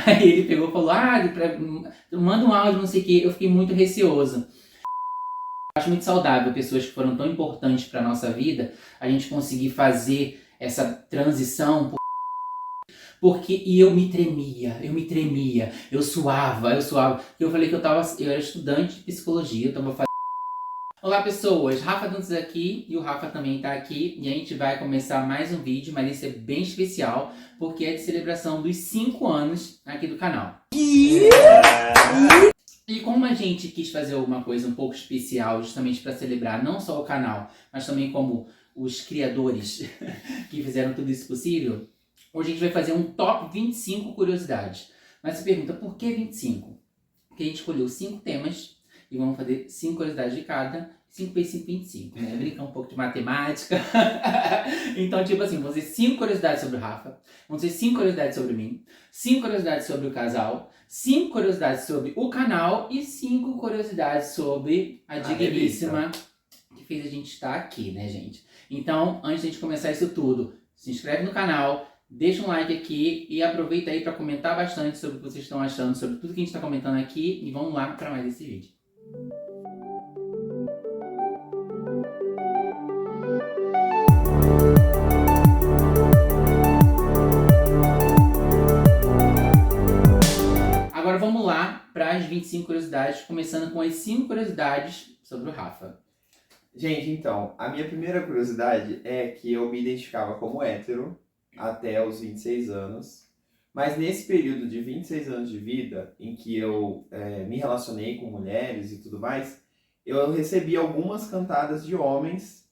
Aí ele pegou e falou, manda um áudio, não sei o que. Eu fiquei muito receoso. Acho muito saudável pessoas que foram tão importantes para nossa vida, a gente conseguir fazer essa transição, porque eu me tremia, eu suava. Eu falei que eu era estudante de psicologia, eu tava fazendo... Olá pessoas, Rafa Dantas aqui e o Rafa também tá aqui e a gente vai começar mais um vídeo, mas esse é bem especial porque é de celebração dos 5 anos aqui do canal. E como a gente quis fazer alguma coisa um pouco especial justamente para celebrar não só o canal, mas também como os criadores que fizeram tudo isso possível, hoje a gente vai fazer um top 25 curiosidades. Mas você pergunta, por que 25? Porque a gente escolheu 5 temas e vamos fazer 5 curiosidades de cada. 5 vezes 5, 25, né? Brincar um pouco de matemática. Então, tipo assim, vamos ter 5 curiosidades sobre o Rafa, vamos ter 5 curiosidades sobre mim, 5 curiosidades sobre o casal, 5 curiosidades sobre o canal e 5 curiosidades sobre a digníssima que fez a gente estar aqui, né, gente? Então, antes de a gente começar isso tudo, se inscreve no canal, deixa um like aqui e aproveita aí para comentar bastante sobre o que vocês estão achando, sobre tudo que a gente está comentando aqui e vamos lá para mais esse vídeo. Agora vamos lá para as 25 curiosidades, começando com as 5 curiosidades sobre o Rafa. Gente, então, a minha primeira curiosidade é que eu me identificava como hétero até os 26 anos, mas nesse período de 26 anos de vida, em que eu me relacionei com mulheres e tudo mais, eu recebi algumas cantadas de homens,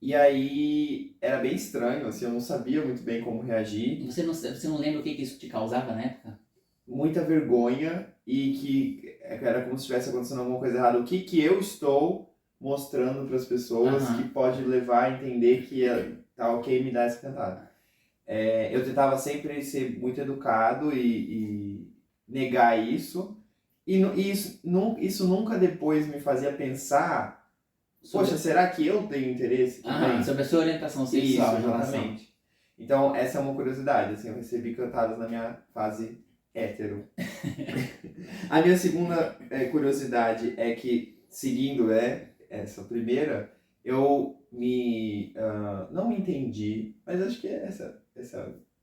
e aí era bem estranho, assim, eu não sabia muito bem como reagir. Você não lembra o que isso te causava na época? Muita vergonha, e que era como se estivesse acontecendo alguma coisa errada. O que eu estou mostrando para as pessoas que pode levar a entender que tá ok me dar essa cantada. Eu tentava sempre ser muito educado e negar isso. E isso nunca depois me fazia pensar, poxa, será que eu tenho interesse também? Sobre a sua orientação sexual. Isso, exatamente. Então, essa é uma curiosidade. Assim, eu recebi cantadas na minha fase hétero. A minha segunda curiosidade é que, seguindo essa primeira, eu não me entendi, mas acho que é essa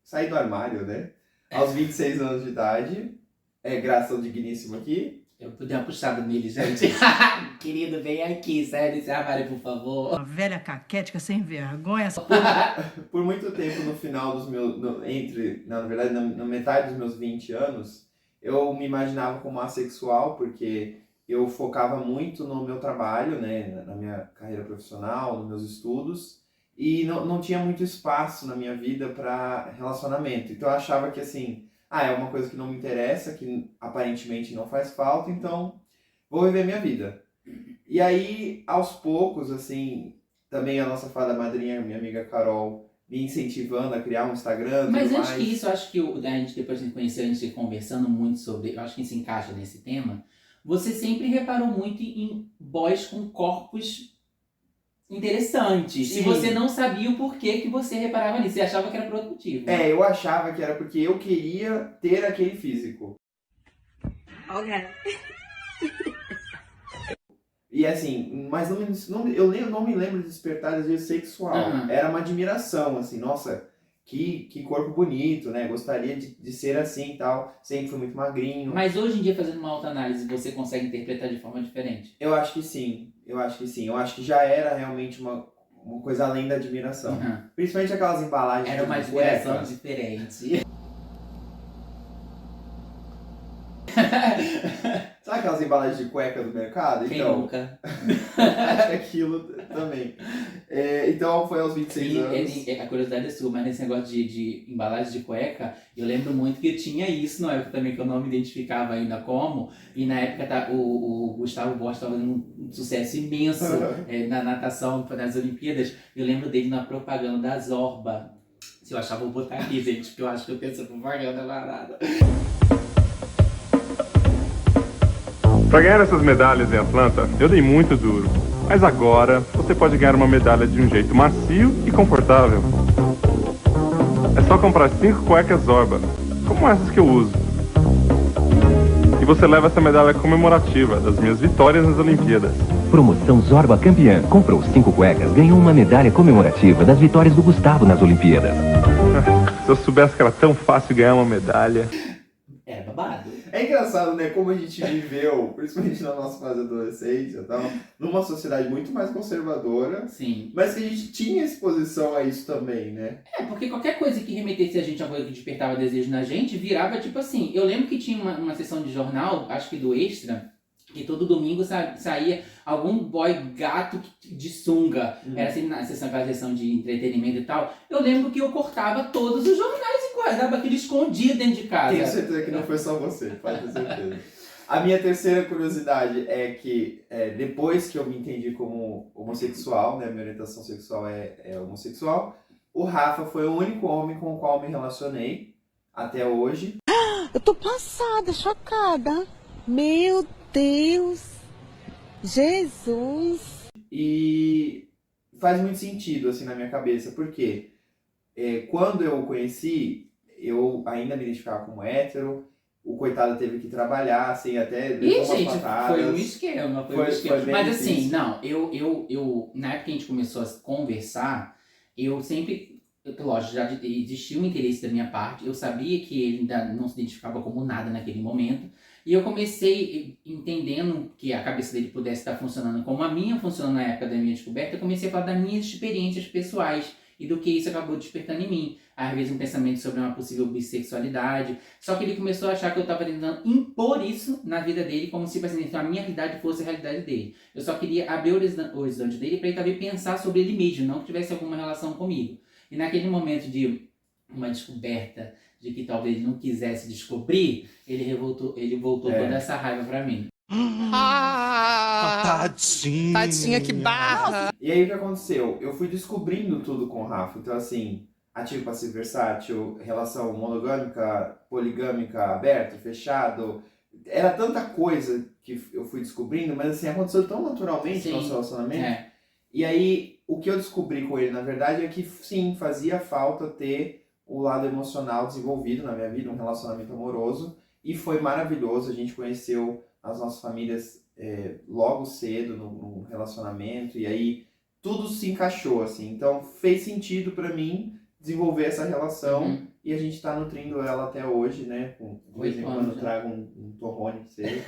sair do armário, né? Aos 26 anos de idade, graças ao digníssimo aqui. Eu pude dar uma puxada nele, gente. Querido, vem aqui, sai desse armário, por favor. Uma velha caquética sem vergonha. Por muito tempo, no final dos meus... na verdade, na metade dos meus 20 anos, eu me imaginava como assexual, porque eu focava muito no meu trabalho, né, na minha carreira profissional, nos meus estudos, e não tinha muito espaço na minha vida para relacionamento. Então eu achava que assim, é uma coisa que não me interessa, que aparentemente não faz falta, então vou viver minha vida. E aí, aos poucos, assim, também a nossa fada madrinha, minha amiga Carol, me incentivando a criar um Instagram. Mas antes que isso, eu acho que a gente depois de conhecer, a gente conversando muito sobre, eu acho que isso encaixa nesse tema, você sempre reparou muito em boys com corpos interessantes. Sim. E você não sabia o porquê que você reparava nisso. Você achava que era por outro motivo. Eu achava que era porque eu queria ter aquele físico. Ok. E assim, mas eu não me lembro de despertar desejo sexual. Era uma admiração, assim, nossa, que corpo bonito, né? Gostaria de ser assim e tal. Sempre fui muito magrinho. Mas hoje em dia, fazendo uma autoanálise, você consegue interpretar de forma diferente? Eu acho que sim. Eu acho que já era realmente uma coisa além da admiração. Principalmente aquelas embalagens. Era uma admiração diferente. Sabe aquelas embalagens de cueca do mercado? Quem então, nunca? acho que aquilo também. Então foi aos 26 anos. A curiosidade é sua, mas nesse negócio de embalagem de cueca, eu lembro muito que tinha isso na época também, que eu não me identificava ainda como. E na época o Gustavo Borges estava fazendo um sucesso imenso na natação, nas Olimpíadas. Eu lembro dele na propaganda da Zorba. Se eu achava, vou botar aqui, gente, porque eu acho que eu penso propaganda barata. Para ganhar essas medalhas em Atlanta, eu dei muito duro. Mas agora, você pode ganhar uma medalha de um jeito macio e confortável. É só comprar 5 cuecas Zorba. como essas que eu uso. E você leva essa medalha comemorativa das minhas vitórias nas Olimpíadas. Promoção Zorba Campeã. Comprou 5 cuecas, ganhou uma medalha comemorativa das vitórias do Gustavo nas Olimpíadas. Se eu soubesse que era tão fácil ganhar uma medalha. Era babado. É engraçado, né, como a gente viveu, principalmente na nossa fase de adolescência e tal, numa sociedade muito mais conservadora, Sim. mas que a gente tinha exposição a isso também, né? É, porque qualquer coisa que remetesse a gente a coisa que despertava desejo na gente, virava tipo assim. Eu lembro que tinha uma sessão de jornal, acho que do Extra, que todo domingo saía algum boy gato de sunga. Era assim, na sessão, aquela sessão de entretenimento e tal. Eu lembro que eu cortava todos os jornais e guardava aquilo escondido dentro de casa. Tenho certeza que não foi só você, pode ter certeza. A minha terceira curiosidade é que depois que eu me entendi como homossexual, né, minha orientação sexual é homossexual, o Rafa foi o único homem com o qual me relacionei até hoje. Eu tô passada, chocada. Meu Deus! Jesus! E faz muito sentido, assim, na minha cabeça, porque quando eu o conheci, eu ainda me identificava como hétero, o coitado teve que trabalhar, assim, até levou umas gente, patadas. foi um esquema, foi um Foi esquema. bem Mas assim, difícil. não, eu, na época que a gente começou a conversar, eu sempre, lógico, já existia um interesse da minha parte, eu sabia que ele ainda não se identificava como nada naquele momento, e eu comecei, entendendo que a cabeça dele pudesse estar funcionando como a minha funcionou na época da minha descoberta, eu comecei a falar das minhas experiências pessoais e do que isso acabou despertando em mim. Às vezes um pensamento sobre uma possível bissexualidade, só que ele começou a achar que eu estava tentando impor isso na vida dele, como se assim, a minha realidade fosse a realidade dele. Eu só queria abrir o horizonte dele para ele talvez pensar sobre ele mesmo, não que tivesse alguma relação comigo. E naquele momento de uma descoberta de que talvez ele não quisesse descobrir, ele voltou toda essa raiva pra mim. Tadinha! Tadinha, que barra! E aí o que aconteceu? Eu fui descobrindo tudo com o Rafa, então assim, ativo, passivo, versátil, relação monogâmica, poligâmica, aberto, fechado, era tanta coisa que eu fui descobrindo, mas assim, aconteceu tão naturalmente no nosso relacionamento. E aí, o que eu descobri com ele, na verdade, é que sim, fazia falta ter o lado emocional desenvolvido na minha vida, um relacionamento amoroso, e foi maravilhoso. A gente conheceu as nossas famílias logo cedo no relacionamento, e aí tudo se encaixou, assim. Então fez sentido pra mim desenvolver essa relação, e a gente tá nutrindo ela até hoje, né? De vez em quando eu trago um torrone pra você.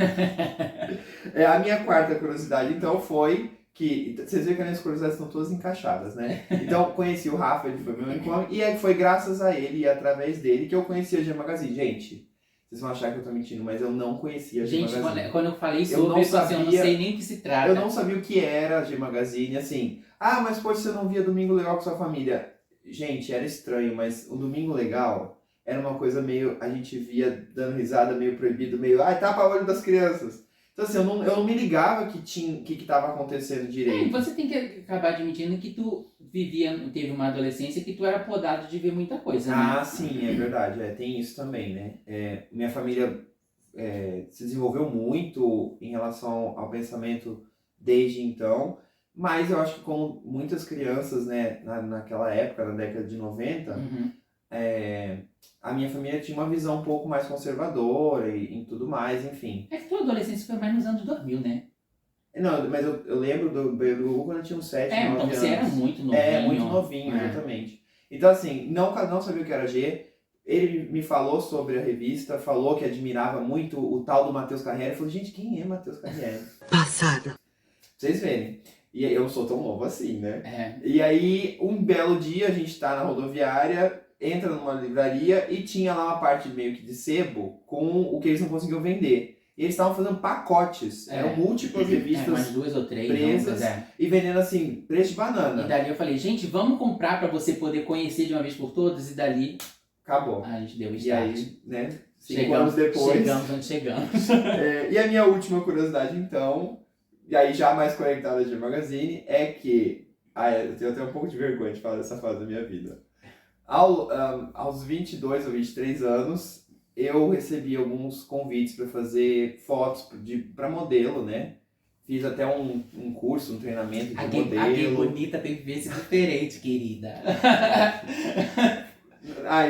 A minha quarta curiosidade, então, foi que vocês veem que as minhas curiosidades estão todas encaixadas, né? Então, conheci o Rafa, ele foi meu único homem, e foi graças a ele e através dele que eu conheci a G Magazine. Gente, vocês vão achar que eu tô mentindo, mas eu não conhecia a G Magazine. Gente, quando eu falei sobre isso, assim, eu não sei nem o que se trata. Eu não sabia o que era a G Magazine, assim. Ah, mas poxa, você não via Domingo Legal com sua família. Gente, era estranho, mas o Domingo Legal era uma coisa meio, a gente via dando risada, meio proibido, meio, tapa o olho das crianças. Então assim, eu não me ligava que tava acontecendo direito. Você tem que acabar admitindo que tu teve uma adolescência que tu era podado de ver muita coisa, né? Ah, sim, é verdade, tem isso também, né? Minha família se desenvolveu muito em relação ao pensamento desde então, mas eu acho que como muitas crianças, né, naquela época, na década de 90, a minha família tinha uma visão um pouco mais conservadora e tudo mais, enfim. É que tua adolescência foi mais nos anos 2000, né? Não, mas eu lembro do Gugu quando eu tinha uns 7, 9 então anos. você era muito novinho. Muito novinho, exatamente. Então assim, não sabia o que era G. Ele me falou sobre a revista, falou que admirava muito o tal do Matheus Carriere. Eu falei, gente, quem é Matheus Carriere? Passada! Pra vocês verem. E eu não sou tão novo assim, né? É. E aí, um belo dia, a gente tá na rodoviária, entra numa livraria e tinha lá uma parte meio que de sebo com o que eles não conseguiam vender. E eles estavam fazendo pacotes, eram múltiplas revistas umas 2 ou 3 presas e vendendo assim, preço de banana. E dali eu falei, gente, vamos comprar pra você poder conhecer de uma vez por todas, e dali acabou. a gente deu o E start. aí, né, 5 anos depois. Chegamos onde chegamos. E a minha última curiosidade, então, e aí já mais conectada de Magazine, é que eu tenho até um pouco de vergonha de falar dessa fase da minha vida. Aos 22 ou 23 anos, eu recebi alguns convites para fazer fotos para modelo, né? Fiz até um curso, um treinamento de modelo. A gay bonita tem que ver se diferente, querida.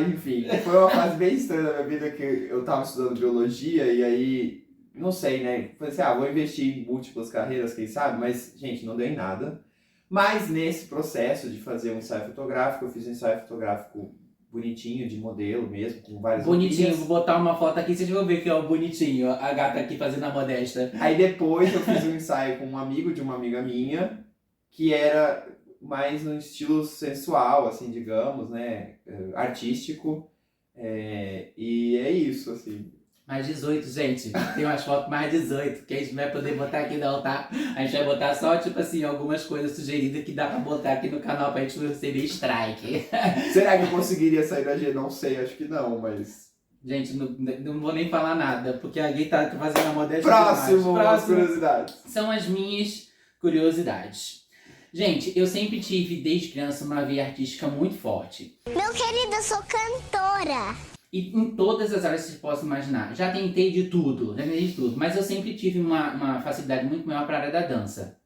Enfim, foi uma fase bem estranha da minha vida que eu tava estudando biologia e aí, não sei, né? Falei assim, vou investir em múltiplas carreiras, quem sabe? Mas, gente, não deu em nada. Mas nesse processo de fazer um ensaio fotográfico, eu fiz um ensaio fotográfico bonitinho, de modelo mesmo, com várias Bonitinho, roupinhas. vou botar uma foto aqui, vocês vão ver que é o bonitinho, a gata aqui fazendo a modesta. Aí depois eu fiz um ensaio com um amigo de uma amiga minha, que era mais no estilo sensual, assim, digamos, né? Artístico. E é isso, assim. Mais 18, gente. Tem umas fotos mais 18, que a gente vai poder botar aqui não, tá? A gente vai botar só, tipo assim, algumas coisas sugeridas que dá pra botar aqui no canal pra gente não receber strike. Será que eu conseguiria sair da G? Não sei, acho que não, mas... Gente, não vou nem falar nada, porque a Gui tá fazendo a modéstia Próximo, demais. as curiosidades. São as minhas curiosidades. Gente, eu sempre tive, desde criança, uma veia artística muito forte. Meu querido, eu sou cantora. E em todas as áreas que você possa imaginar. Já tentei de tudo, mas eu sempre tive uma facilidade muito maior para a área da dança.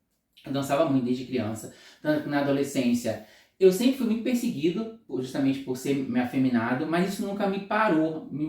Eu dançava muito desde criança, tanto que na adolescência. Eu sempre fui muito perseguido, justamente por ser meio afeminado, mas isso nunca me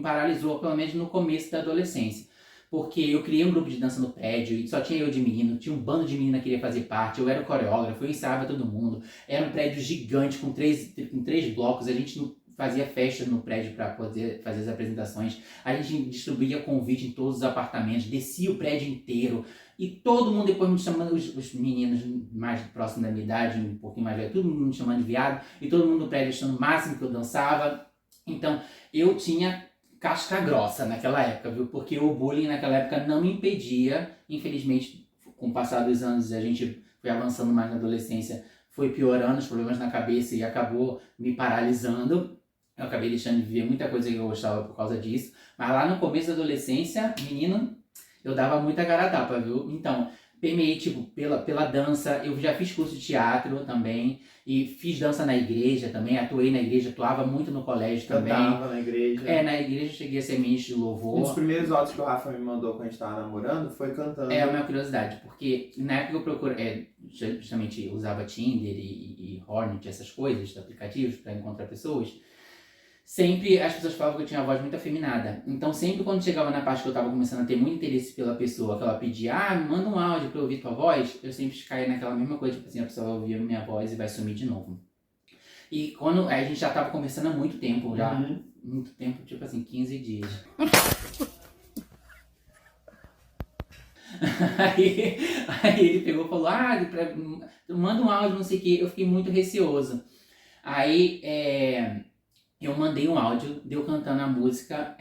paralisou, pelo menos no começo da adolescência. Porque eu criei um grupo de dança no prédio, e só tinha eu de menino, tinha um bando de menina que queria fazer parte, eu era o coreógrafo, eu ensaiava todo mundo. Era um prédio gigante, com três blocos, a gente não fazia festa no prédio para poder fazer as apresentações, a gente distribuía convite em todos os apartamentos, descia o prédio inteiro, e todo mundo depois me chamando, os meninos mais próximos da minha idade, um pouquinho mais velho, todo mundo me chamando de viado, e todo mundo no prédio achando o máximo que eu dançava. Então, eu tinha casca grossa naquela época, viu? Porque o bullying naquela época não me impedia, infelizmente, com o passar dos anos, a gente foi avançando mais na adolescência, foi piorando os problemas na cabeça e acabou me paralisando. Eu acabei deixando de viver muita coisa que eu gostava por causa disso. Mas lá no começo da adolescência, menino, eu dava muita cara a tapa, viu? Então, permeei, tipo, pela dança. Eu já fiz curso de teatro também. E fiz dança na igreja também. Atuei na igreja, atuava muito no colégio também. Cantava na igreja. Na igreja eu cheguei a ser ministro de louvor. Um dos primeiros áudios que o Rafa me mandou quando a gente tava namorando foi cantando. É uma curiosidade, porque na época eu procurei, justamente usava Tinder e Hornet, essas coisas, aplicativos para encontrar pessoas. Sempre as pessoas falavam que eu tinha uma voz muito afeminada. Então sempre quando chegava na parte que eu estava começando a ter muito interesse pela pessoa, que ela pedia, me manda um áudio para eu ouvir tua voz, eu sempre caía naquela mesma coisa, tipo assim, a pessoa vai ouvir a minha voz e vai sumir de novo. E quando a gente já estava conversando há muito tempo, muito tempo, tipo assim, 15 dias. Aí ele pegou e falou, manda um áudio, não sei o que, eu fiquei muito receoso. Aí eu mandei um áudio de eu cantando a música,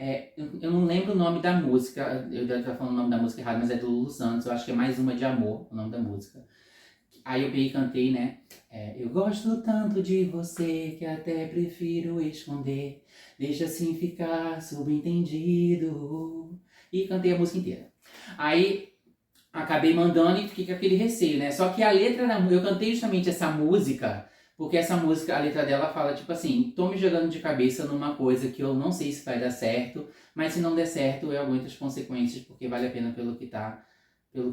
eu não lembro o nome da música, eu devo estar falando o nome da música errado, mas é do Lulu Santos, eu acho que é Mais Uma de Amor, o nome da música. Aí eu peguei e cantei, né, eu gosto tanto de você que até prefiro esconder, deixa assim ficar subentendido, e cantei a música inteira. Aí acabei mandando e fiquei com aquele receio, né, só que a letra eu cantei justamente essa música, porque essa música, a letra dela fala tipo assim, tô me jogando de cabeça numa coisa que eu não sei se vai dar certo, mas se não der certo eu aguento as consequências, porque vale a pena pelo que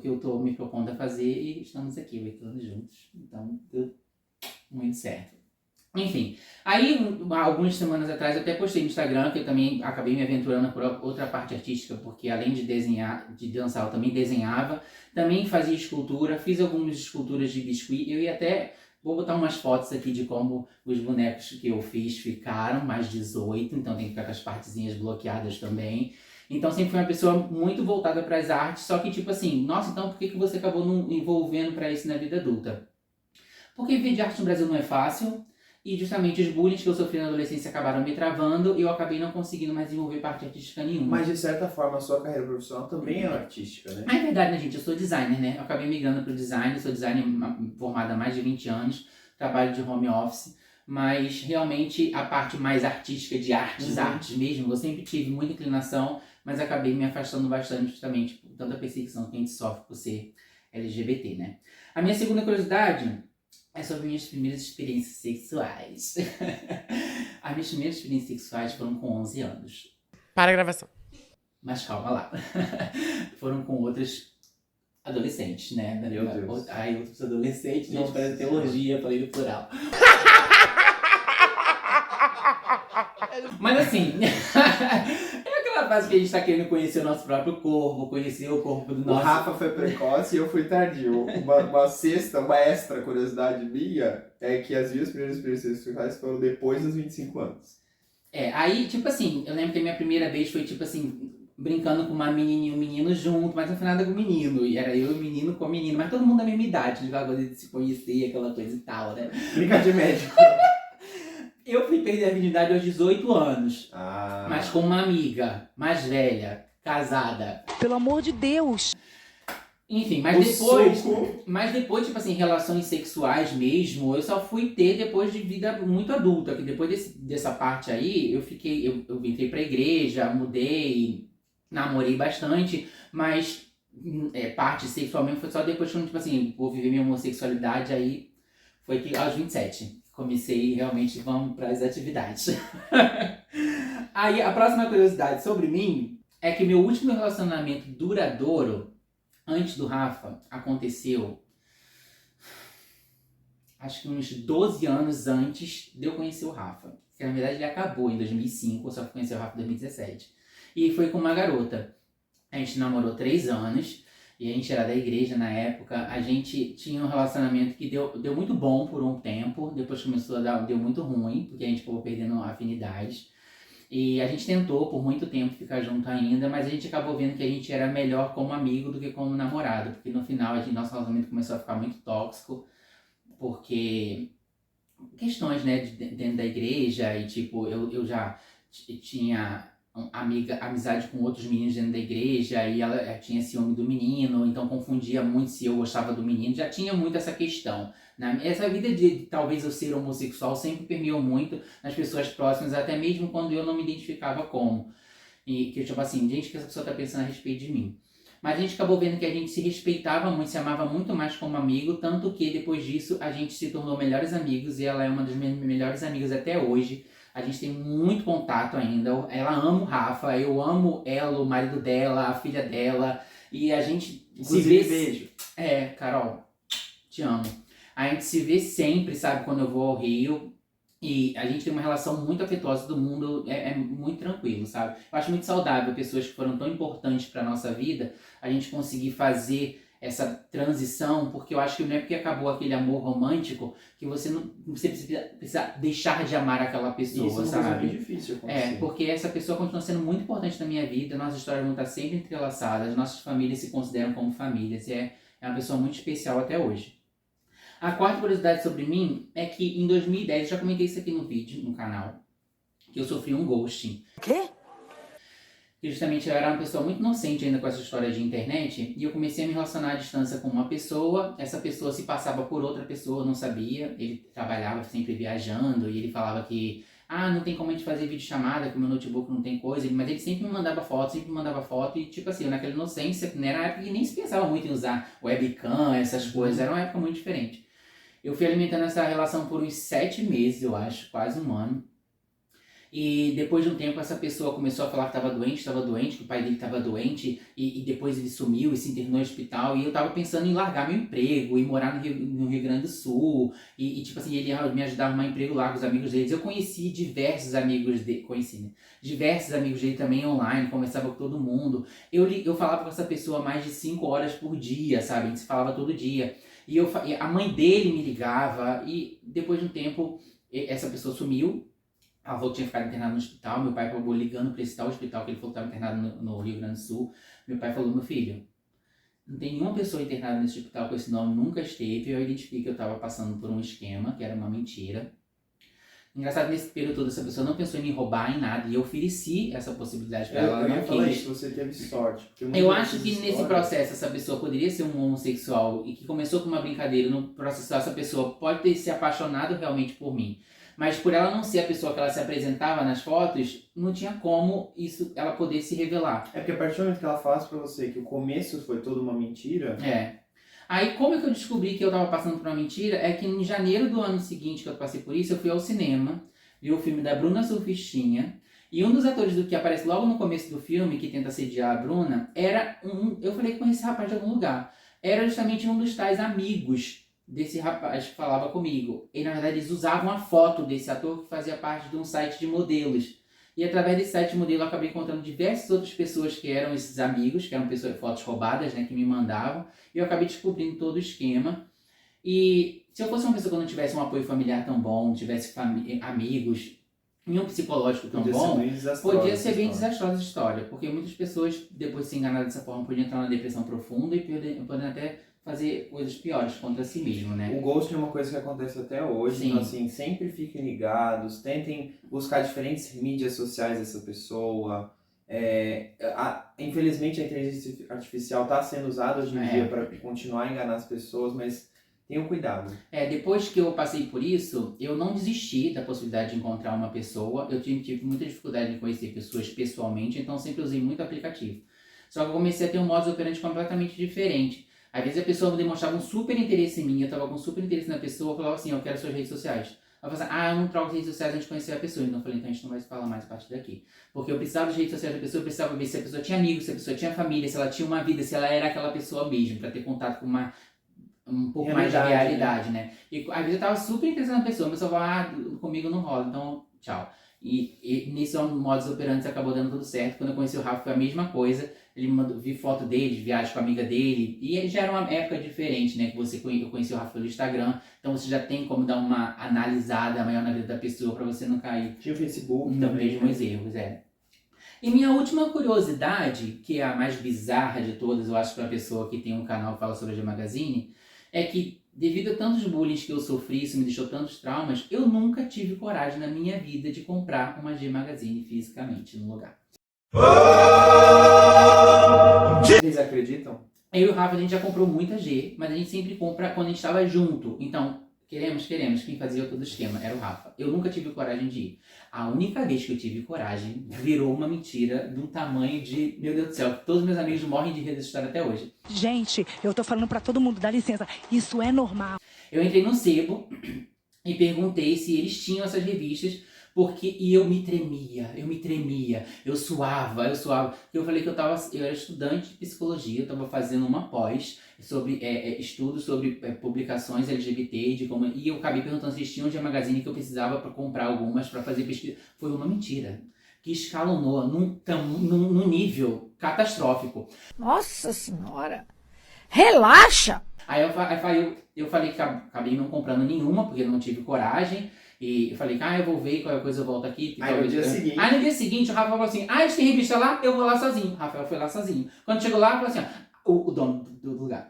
eu tô me propondo a fazer e estamos aqui, 8 anos juntos, então deu muito certo. Enfim, aí algumas semanas atrás eu até postei no Instagram que eu também acabei me aventurando por outra parte artística, porque além de dançar eu também desenhava, também fazia escultura, fiz algumas esculturas de biscuit, eu ia até... Vou botar umas fotos aqui de como os bonecos que eu fiz ficaram, mais 18, então tem que ficar com as partezinhas bloqueadas também. Então sempre fui uma pessoa muito voltada para as artes, só que tipo assim, nossa, então por que você acabou não envolvendo para isso na vida adulta? Porque viver de arte no Brasil não é fácil, e justamente os bullying que eu sofri na adolescência acabaram me travando, e eu acabei não conseguindo mais desenvolver parte artística nenhuma. Mas de certa forma a sua carreira profissional também é artística, né? É verdade, né, gente? Eu sou designer, né? Eu acabei migrando para o design, sou designer formada há mais de 20 anos, trabalho de home office, mas realmente a parte mais artística de artes mesmo, eu sempre tive muita inclinação, mas acabei me afastando bastante justamente por tanta perseguição que a gente sofre por ser LGBT, né? A minha segunda curiosidade é sobre minhas primeiras experiências sexuais. As minhas primeiras experiências sexuais foram com 11 anos. Para a gravação. Mas calma lá. Foram com outros adolescentes, né? Meu Deus. Ai, outros adolescentes, gente, parece teologia, falei no plural. Mas assim, é aquela fase que a gente tá querendo conhecer o nosso próprio corpo, conhecer o corpo do O nosso... Rafa foi precoce e eu fui tardio. Uma extra curiosidade minha é que as minhas primeiras experiências sexuais foram depois dos 25 anos. Aí, tipo assim, eu lembro que a minha primeira vez foi, tipo assim, brincando com uma menininha e um menino junto, mas não foi nada com o menino. E era eu e o menino com o menino, mas todo mundo da mesma idade, aquela coisa de se conhecer, aquela coisa e tal, né? Brincar de médico. Eu fui perder a virgindade aos 18 anos, Ah. mas com uma amiga mais velha, casada. Pelo amor de Deus. Enfim, O mas depois, tipo assim, relações sexuais mesmo, eu só fui ter depois de vida muito adulta, que depois dessa parte aí, eu entrei pra igreja, mudei, namorei bastante, mas parte sexualmente foi só depois quando, tipo assim, vou viver minha homossexualidade, aí foi que aos 27. Comecei realmente, vamos para as atividades. Aí a próxima curiosidade sobre mim é que meu último relacionamento duradouro, antes do Rafa, aconteceu acho que uns 12 anos antes de eu conhecer o Rafa. Que na verdade ele acabou em 2005, eu só conheci o Rafa em 2017. E foi com uma garota. A gente namorou 3 anos. E a gente era da igreja na época, a gente tinha um relacionamento que deu muito bom por um tempo, depois começou deu muito ruim, porque a gente acabou perdendo afinidades. E a gente tentou por muito tempo ficar junto ainda, mas a gente acabou vendo que a gente era melhor como amigo do que como namorado, porque no final nosso relacionamento começou a ficar muito tóxico, porque questões, né, dentro da igreja, e tipo, eu já tinha amizade com outros meninos dentro da igreja e ela tinha ciúme do menino, então confundia muito se eu gostava do menino, já tinha muito essa questão. Essa vida de talvez eu ser homossexual sempre permeou muito nas pessoas próximas, até mesmo quando eu não me identificava como. E que tipo assim, gente, que essa pessoa tá pensando a respeito de mim. Mas a gente acabou vendo que a gente se respeitava muito, se amava muito mais como amigo, tanto que depois disso a gente se tornou melhores amigos e ela é uma das minhas melhores amigas até hoje. A gente tem muito contato ainda. Ela ama o Rafa, eu amo ela, o marido dela, a filha dela. E a gente Inclusive, se vê... beijo. Carol, te amo. A gente se vê sempre, sabe, quando eu vou ao Rio. E a gente tem uma relação muito afetuosa, todo mundo é muito tranquilo, sabe? Eu acho muito saudável pessoas que foram tão importantes pra nossa vida, a gente conseguir fazer essa transição, porque eu acho que não é porque acabou aquele amor romântico que você precisa deixar de amar aquela pessoa, Isso sabe? É muito difícil acontecer. Porque essa pessoa continua sendo muito importante na minha vida, nossas histórias vão estar sempre entrelaçadas, nossas famílias se consideram como famílias, e é uma pessoa muito especial até hoje. A quarta curiosidade sobre mim é que em 2010, eu já comentei isso aqui no vídeo, no canal, que eu sofri um ghosting. Quê? E justamente eu era uma pessoa muito inocente ainda com essa história de internet, e eu comecei a me relacionar à distância com uma pessoa, essa pessoa se passava por outra pessoa, eu não sabia, ele trabalhava sempre viajando, e ele falava que, não tem como a gente fazer videochamada, que o meu notebook não tem coisa, mas ele sempre me mandava foto, e tipo assim, naquela inocência, né, era uma época que nem se pensava muito em usar webcam, essas coisas, era uma época muito diferente. Eu fui alimentando essa relação por uns 7 meses, eu acho, quase um ano. E depois de um tempo essa pessoa começou a falar que estava doente, que o pai dele estava doente, e depois ele sumiu e se internou no hospital, e eu estava pensando em largar meu emprego e morar no Rio Grande do Sul, e tipo assim, ele ia me ajudar a arrumar emprego lá com os amigos deles. Eu conheci diversos amigos dele, diversos amigos dele também online, conversava com todo mundo. Eu falava com essa pessoa mais de 5 horas por dia, sabe? A gente se falava todo dia. E a mãe dele me ligava, e depois de um tempo essa pessoa sumiu. A avó tinha ficado internada no hospital, meu pai acabou ligando para esse tal hospital que ele falou que estava internado no Rio Grande do Sul. Meu pai falou, meu filho, não tem nenhuma pessoa internada nesse hospital com esse nome, nunca esteve. Eu identifiquei que eu estava passando por um esquema, que era uma mentira. Engraçado, nesse período todo, essa pessoa não pensou em me roubar em nada, e eu ofereci essa possibilidade para ela. Eu não ia falar quis. isso, você teve sorte. Eu acho que nesse processo essa pessoa poderia ser um homossexual e que começou com uma brincadeira, no processo essa pessoa pode ter se apaixonado realmente por mim. Mas por ela não ser a pessoa que ela se apresentava nas fotos, não tinha como ela poder se revelar. É porque a partir do momento que ela fala pra você que o começo foi toda uma mentira... Aí como é que eu descobri que eu tava passando por uma mentira? É que em janeiro do ano seguinte que eu passei por isso, eu fui ao cinema, vi o filme da Bruna Surfistinha, e um dos atores que aparece logo no começo do filme, que tenta assediar a Bruna, eu falei que conheci esse rapaz de algum lugar. Era justamente um dos tais amigos desse rapaz que falava comigo. E na verdade eles usavam a foto desse ator que fazia parte de um site de modelos. E através desse site de modelo eu acabei encontrando diversas outras pessoas que eram esses amigos, que eram pessoas, fotos roubadas, né, que me mandavam. E eu acabei descobrindo todo o esquema. E se eu fosse uma pessoa que não tivesse um apoio familiar tão bom, não tivesse amigos, e um psicológico tão bom, podia ser bem desastrosa a história. Porque muitas pessoas, depois de se enganar dessa forma, podiam entrar numa depressão profunda e podem até fazer coisas piores contra si mesmo, né? O ghosting é uma coisa que acontece até hoje. Sim. Então, assim, sempre fiquem ligados, tentem buscar diferentes mídias sociais dessa pessoa. Infelizmente, a inteligência artificial está sendo usada hoje em dia para continuar a enganar as pessoas, mas tenham cuidado. Depois que eu passei por isso, eu não desisti da possibilidade de encontrar uma pessoa. Eu tive muita dificuldade de conhecer pessoas pessoalmente, então sempre usei muito aplicativo. Só que eu comecei a ter um modus operandi completamente diferente. Às vezes a pessoa demonstrava um super interesse em mim, eu tava com super interesse na pessoa, eu falava assim, eu quero suas redes sociais. Ela falava assim, eu não troco as redes sociais antes de conhecer a pessoa. Então eu falei, então a gente não vai se falar mais a partir daqui. Porque eu precisava das redes sociais da pessoa, eu precisava ver se a pessoa tinha amigos, se a pessoa tinha família, se ela tinha uma vida, se ela era aquela pessoa mesmo, pra ter contato com um pouco mais de realidade, né? E às vezes eu tava super interessado na pessoa, a pessoa falava, comigo não rola, então tchau. E nesse modus operandi acabou dando tudo certo. Quando eu conheci o Rafa foi a mesma coisa. Ele me mandou, vi foto dele, de viagem com a amiga dele. E já era uma época diferente, né? Que eu conheci o Rafa pelo Instagram. Então você já tem como dar uma analisada maior na vida da pessoa pra você não cair Tinha o Facebook nos mesmos erros, E minha última curiosidade, que é a mais bizarra de todas, eu acho, pra pessoa que tem um canal que fala sobre a G Magazine, é que devido a tantos bullying que eu sofri, isso me deixou tantos traumas, eu nunca tive coragem na minha vida de comprar uma G Magazine fisicamente no lugar. Vocês acreditam? Eu e o Rafa, a gente já comprou muita G, mas a gente sempre compra quando a gente estava junto. Então, queremos. Quem fazia todo o esquema era o Rafa. Eu nunca tive coragem de ir. A única vez que eu tive coragem virou uma mentira de um tamanho de... Meu Deus do céu, todos meus amigos morrem de rir dessa história até hoje. Gente, eu tô falando pra todo mundo, dá licença, isso é normal. Eu entrei no sebo e perguntei se eles tinham essas revistas, e eu me tremia, eu suava. Eu falei que eu era estudante de psicologia, eu estava fazendo uma pós sobre estudos sobre publicações LGBT, e eu acabei perguntando se eles tinham de magazine que eu precisava para comprar algumas para fazer pesquisa. Foi uma mentira que escalonou num nível catastrófico. Nossa Senhora, relaxa! Aí eu falei que acabei não comprando nenhuma, porque eu não tive coragem. E eu falei que eu vou ver, qualquer coisa eu volto aqui. Aí no dia seguinte... Aí no dia seguinte o Rafa falou assim, eles têm revista lá? Eu vou lá sozinho. O Rafael foi lá sozinho. Quando chegou lá, falou assim, o dono do lugar.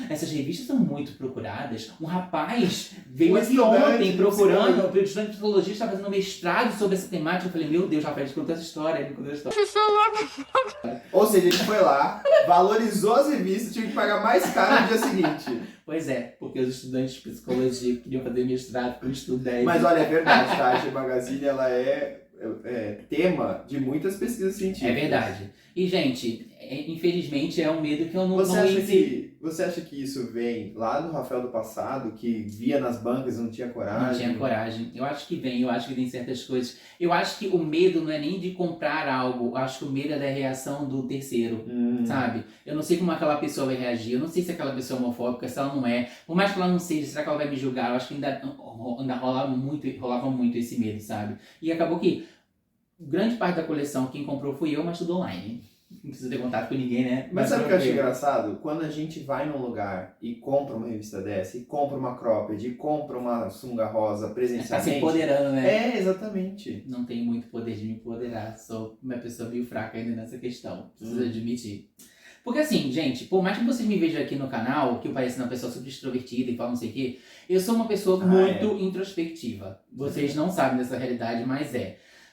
Essas revistas são muito procuradas. Um rapaz veio aqui ontem procurando, o estudante de psicologia está fazendo um mestrado sobre essa temática. Eu falei, meu Deus, Rafael, ele contou essa história. Ele contou essa história. Ou seja, ele foi lá, valorizou as revistas, tinha que pagar mais caro no dia seguinte. Pois é, porque os estudantes de psicologia queriam fazer mestrado com estudo 10. Mas olha, é verdade, tá? A G Magazine, ela é tema de muitas pesquisas científicas. É verdade. E, gente, infelizmente é um medo que eu não... Você acha que isso vem lá do Rafael do passado, que via nas bancas e não tinha coragem? Não tinha coragem. Eu acho que tem certas coisas. Eu acho que o medo não é nem de comprar algo, eu acho que o medo é da reação do terceiro, sabe? Eu não sei como aquela pessoa vai reagir, eu não sei se aquela pessoa é homofóbica, se ela não é. Por mais que ela não seja, será que ela vai me julgar? Eu acho que ainda rolava muito esse medo, sabe? E acabou que grande parte da coleção, quem comprou fui eu, mas tudo online. Não precisa ter contato com ninguém, né? Mas sabe o que eu acho engraçado? Quando a gente vai num lugar e compra uma revista dessa, e compra uma cropped, e compra uma sunga rosa presencialmente... Tá se empoderando, né? Exatamente. Não tenho muito poder de me empoderar, sou uma pessoa meio fraca ainda nessa questão, preciso admitir. Porque assim, gente, por mais que vocês me vejam aqui no canal, que eu pareça uma pessoa super extrovertida e falo não sei o quê, eu sou uma pessoa muito introspectiva. Vocês não sabem dessa realidade, mas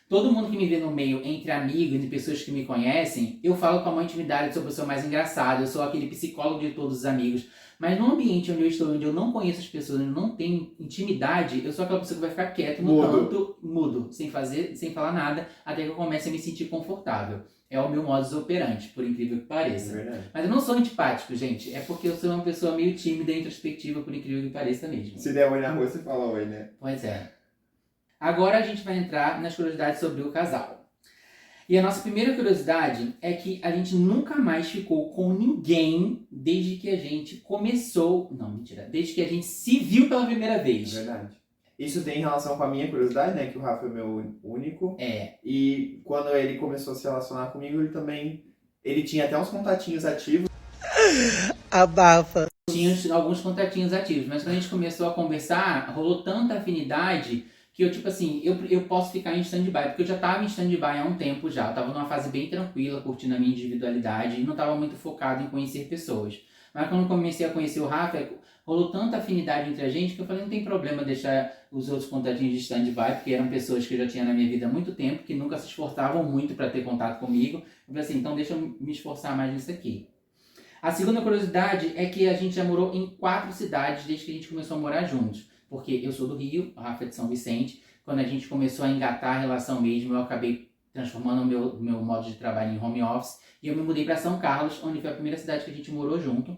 todo mundo que me vê no meio, entre amigos e pessoas que me conhecem, eu falo com a maior intimidade, sou a pessoa mais engraçada, eu sou aquele psicólogo de todos os amigos. Mas no ambiente onde eu estou, onde eu não conheço as pessoas, onde eu não tenho intimidade, eu sou aquela pessoa que vai ficar quieto no canto, mudo, sem falar nada, até que eu comece a me sentir confortável. É o meu modus operandi, por incrível que pareça. É verdade. Mas eu não sou antipático, gente. É porque eu sou uma pessoa meio tímida e introspectiva, por incrível que pareça mesmo. Se der oi na rua, você fala oi, né? Pois é. Agora a gente vai entrar nas curiosidades sobre o casal. E a nossa primeira curiosidade é que a gente nunca mais ficou com ninguém desde que a gente começou... Não, mentira. Desde que a gente se viu pela primeira É vez. verdade. Isso tem relação com a minha curiosidade, né? Que o Rafa é meu único. É. E quando ele começou a se relacionar comigo, ele também... Ele tinha até uns contatinhos ativos. Abafa. Tinha alguns contatinhos ativos, mas quando a gente começou a conversar, rolou tanta afinidade que eu, tipo assim, eu posso ficar em stand-by, porque eu já tava em stand-by há um tempo já. Eu tava numa fase bem tranquila, curtindo a minha individualidade e não tava muito focado em conhecer pessoas. Mas quando eu comecei a conhecer o Rafa, rolou tanta afinidade entre a gente que eu falei, não tem problema deixar os outros contatinhos de stand-by, porque eram pessoas que eu já tinha na minha vida há muito tempo, que nunca se esforçavam muito para ter contato comigo. Eu falei assim, então deixa eu me esforçar mais nisso aqui. A segunda curiosidade é que a gente já morou em 4 cidades desde que a gente começou a morar juntos. Porque eu sou do Rio, o Rafa é de São Vicente. Quando a gente começou a engatar a relação mesmo, eu acabei transformando o meu modo de trabalho em home office. E eu me mudei para São Carlos, onde foi a primeira cidade que a gente morou junto.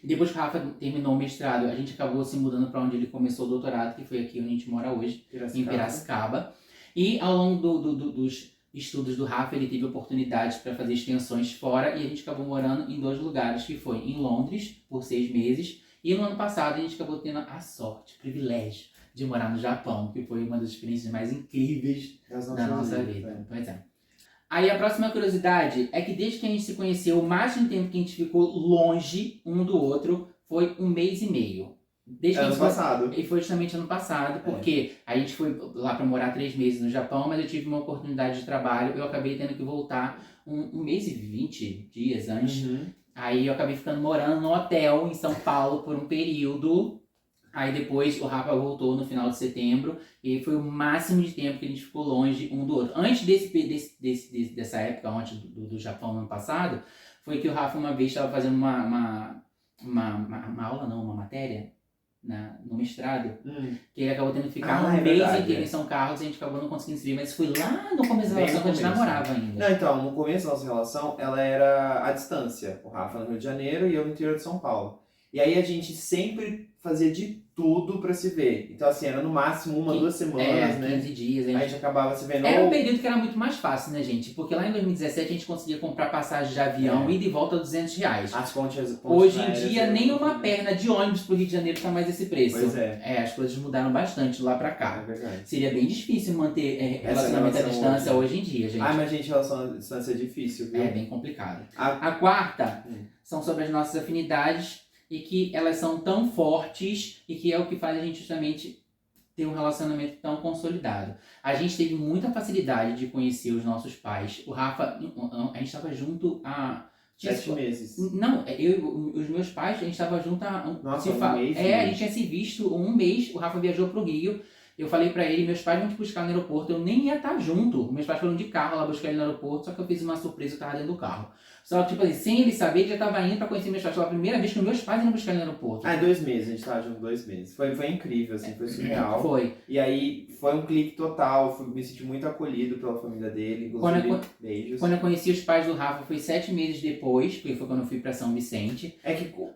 E depois que o Rafa terminou o mestrado, a gente acabou se mudando para onde ele começou o doutorado, que foi aqui onde a gente mora hoje, em Piracicaba. E ao longo dos estudos do Rafa, ele teve oportunidades para fazer extensões fora e a gente acabou morando em 2 lugares, que foi em Londres, por 6 meses, e no ano passado a gente acabou tendo a sorte, o privilégio de morar no Japão, que foi uma das experiências mais incríveis da nossa vida. Pois é. Aí a próxima curiosidade é que desde que a gente se conheceu, o máximo tempo que a gente ficou longe um do outro foi 1 mês e meio. Desde ano passado. E foi justamente ano passado, porque a gente foi lá para morar 3 meses no Japão, mas eu tive uma oportunidade de trabalho, eu acabei tendo que voltar 1 mês e 20 dias antes. Aí eu acabei ficando morando no hotel em São Paulo por um período. Aí depois o Rafa voltou no final de setembro e foi o máximo de tempo que a gente ficou longe um do outro. Antes dessa época, antes do Japão no ano passado, foi que o Rafa uma vez estava fazendo uma aula, não, uma matéria no mestrado, que ele acabou tendo que ficar um mês inteiro em São Carlos e a gente acabou não conseguindo se ver, mas foi lá no começo da relação, quando a gente namorava ainda. Não, então, no começo da nossa relação, ela era à distância. O Rafa no Rio de Janeiro e eu no interior de São Paulo. E aí a gente sempre fazia de tudo pra se ver. Então, assim, era no máximo 1, 2 semanas, né? 15 dias. A gente acabava se vendo. Era um período que era muito mais fácil, né, gente? Porque lá em 2017 a gente conseguia comprar passagem de avião ida e volta a R$200. As pontes Hoje em dia, nem uma perna de ônibus pro Rio de Janeiro tá mais esse preço. Pois é. As coisas mudaram bastante de lá pra cá. É verdade. Seria bem difícil manter relacionamento à distância hoje em dia, gente. Mas, gente, relação à distância é difícil, viu? É bem complicado. A quarta são sobre as nossas afinidades e que elas são tão fortes e que é o que faz a gente justamente ter um relacionamento tão consolidado. A gente teve muita facilidade de conhecer os nossos pais. O Rafa, a gente estava junto há... 7 meses. Não, os meus pais, a gente estava junto há... Nossa, um mês. A gente tinha se visto 1 mês, o Rafa viajou pro Rio. Eu falei pra ele, meus pais vão te buscar no aeroporto, eu nem ia estar junto. Meus pais foram de carro lá buscar ele no aeroporto, só que eu fiz uma surpresa, eu tava dentro do carro. Só que, tipo assim, sem ele saber, ele já tava indo pra conhecer meus pais. Foi a primeira vez que meus pais iam buscar ele no aeroporto. 2 meses, a gente tava junto 2 meses. Foi incrível, assim, foi surreal. Foi. E aí, foi um clique total, me senti muito acolhido pela família dele, inclusive, beijos. Quando eu conheci os pais do Rafa, foi 7 meses depois, porque foi quando eu fui pra São Vicente.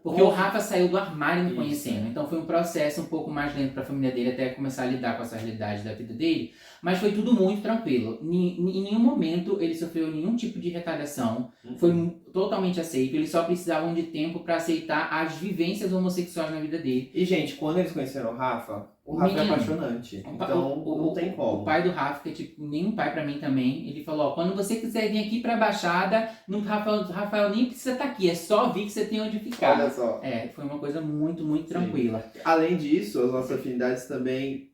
Porque o Rafa saiu do armário me conhecendo, então foi um processo um pouco mais lento pra família dele, até começar a lidar com essa realidade da vida dele. Mas foi tudo muito tranquilo. Em nenhum momento ele sofreu nenhum tipo de retaliação. Foi totalmente aceito. Eles só precisavam de tempo pra aceitar as vivências homossexuais na vida dele. E, gente, quando eles conheceram o Rafa é apaixonante. Então, não tem como. O pai do Rafa, que é tipo nenhum pai pra mim também, ele falou, ó, quando você quiser vir aqui pra Baixada, Rafael nem precisa estar aqui, é só vir que você tem onde ficar. Olha só. Foi uma coisa muito, muito tranquila. Além disso, as nossas afinidades também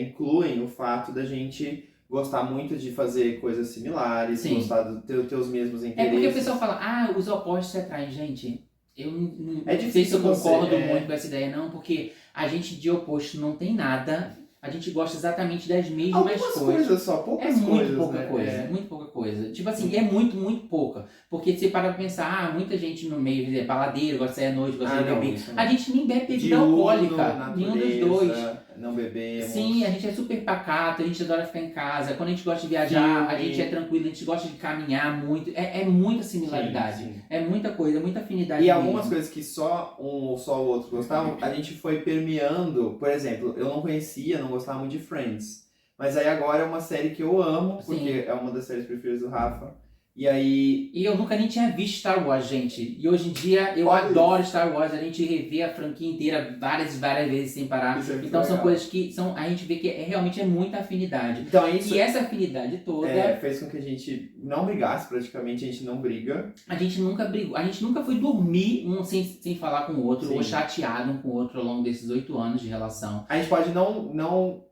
incluem o fato da gente gostar muito de fazer coisas similares, gostar de ter os mesmos interesses. É porque o pessoal fala, os opostos se atraem, gente. Eu não É sei se eu concordo você, muito com essa ideia, não, porque a gente de oposto não tem nada. A gente gosta exatamente das mesmas Algumas coisas só, poucas coisas. Muito pouca né? coisa, muito pouca coisa. Tipo assim, é muito, muito pouca. Porque você para pensar, muita gente no meio, é baladeiro, gosta de sair à noite, gosta de beber. A gente nem bebe bebida alcoólica, nenhum dos dois. Não bebemos. Sim, a gente é super pacato, a gente adora ficar em casa. Quando a gente gosta de viajar, a gente é tranquilo, a gente gosta de caminhar muito. É muita similaridade. Sim. É muita coisa, muita afinidade. E algumas coisas que só um ou só o outro gostavam, a gente foi permeando. Por exemplo, eu não gostava muito de Friends. Mas aí agora é uma série que eu amo, porque Sim. é uma das séries preferidas do Rafa. E aí... E eu nunca nem tinha visto Star Wars, gente. E hoje em dia eu Olha adoro Star Wars. A gente revê a franquia inteira várias e várias vezes sem parar. Isso é muito Então são legal. coisas que a gente vê que realmente é muita afinidade. Então isso E essa afinidade toda, fez com que a gente não brigasse, praticamente a gente não briga. a gente nunca brigou. A gente nunca foi dormir um sem falar com o outro, Sim. ou chateado um com o outro ao longo desses 8 anos de relação. A gente pode não